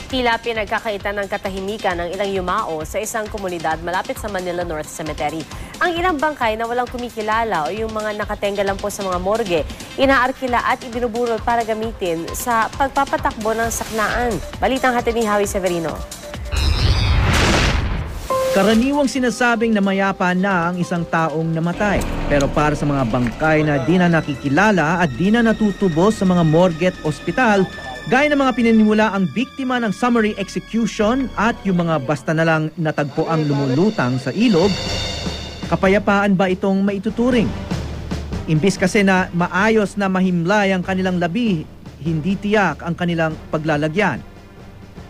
Tila pinagkakaitan ng katahimikan ng ilang yumao sa isang komunidad malapit sa Manila North Cemetery. Ang ilang bangkay na walang kumikilala o yung mga nakatenga lang po sa mga morgue, inaarkila at ibinuburol para gamitin sa pagpapatakbo ng saknaan. Balitang hatid ni Howie Severino. Karaniwang sinasabing na mayapa na ang isang taong namatay. Pero para sa mga bangkay na di na nakikilala at di na natutubos sa mga morgue at ospital, gaya ng mga pinanimula ang biktima ng summary execution at yung mga basta na lang natagpo ang lumulutang sa ilog, kapayapaan ba itong maituturing? Imbis kasi na maayos na mahimlay ang kanilang labi, hindi tiyak ang kanilang paglalagyan.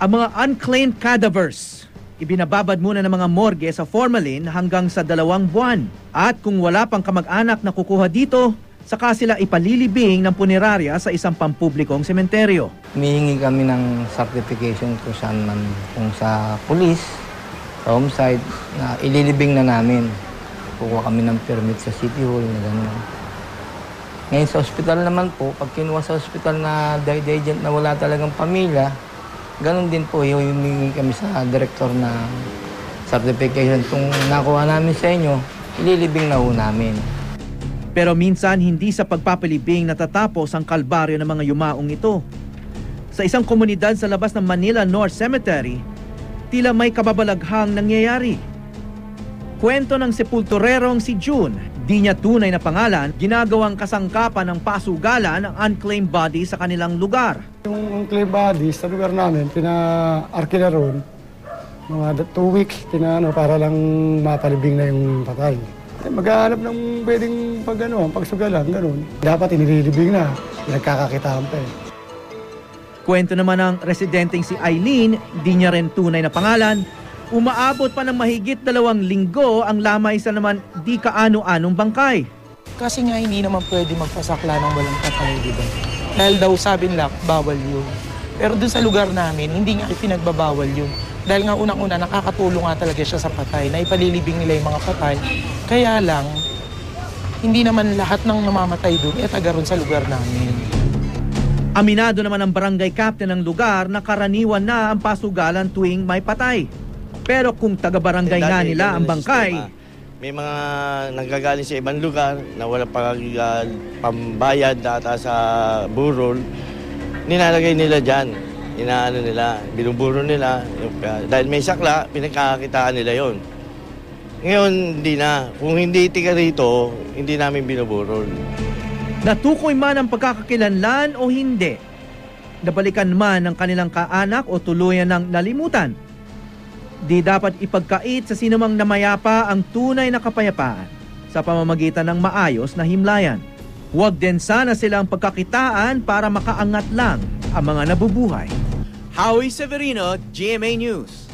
Ang mga unclaimed cadavers, ibinababad muna ng mga morgue sa formalin hanggang sa 2 buwan. At kung wala pang kamag-anak na kukuha dito, saka sila ipalilibing ng punerarya sa isang pampublikong sementeryo. Humihingi kami ng certification kung saan man, kung sa police, sa homicide, na ililibing na namin. Kukuha kami ng permit sa City Hall na gano'n. Ngayon sa ospital naman po, pag kinuha sa ospital na digent na wala talagang pamilya, gano'n din po, humihingi kami sa director na certification. Kung nakuha namin sa inyo, ililibing na ho namin. Pero minsan hindi sa pagpapalibing natatapos ang kalbaryo ng mga yumaong ito. Sa isang komunidad sa labas ng Manila North Cemetery, tila may kababalaghang nangyayari. Kwento ng sepulturerong si June, di niya tunay na pangalan, ginagawang kasangkapan ng pasugalan ng unclaimed body sa kanilang lugar. Yung unclaimed body sa lugar namin, pina-arkila ron, mga 2 weeks, para lang mapalibing na yung patay. Maghahanap ng pwedeng pagsugalan, gano'n. Dapat inililibing na, nagkakakitaan pa eh. Kwento naman ng residenteng si Eileen, di niya rin tunay na pangalan, umaabot pa ng mahigit 2 linggo ang lamay sa naman di kaano-anong bangkay. Kasi nga hindi naman pwede magpasakla ng walang patay, di ba? Dahil daw sabi nila, bawal yun. Pero dun sa lugar namin, hindi nga ipinagbabawal yun. Dahil nga unang-una, nakakatulong nga talaga siya sa patay, na ipalilibing nila yung mga patay. Kaya lang, hindi naman lahat ng namamatay doon, taga ron sa lugar namin. Aminado naman ang barangay captain ng lugar na karaniwan na ang pasugalan tuwing may patay. Pero kung taga-barangay nga nila ang bangkay, may mga nanggagaling sa ibang lugar na wala pambayad data sa burol, nilalagay nila dyan. Inaano nila, binuburo nila. Dahil may sakla, pinagkakakitaan nila yon. Ngayon, hindi na. Kung hindi tiga rito, hindi namin binuburol. natukoy man ang pagkakakilanlan o hindi, nabalikan man ng kanilang kaanak o tuluyan ng nalimutan, di dapat ipagkait sa sinumang namayapa ang tunay na kapayapaan sa pamamagitan ng maayos na himlayan. Huwag din sana silang pagkakitaan para makaangat lang ang mga nabubuhay. Howie Severino, GMA News.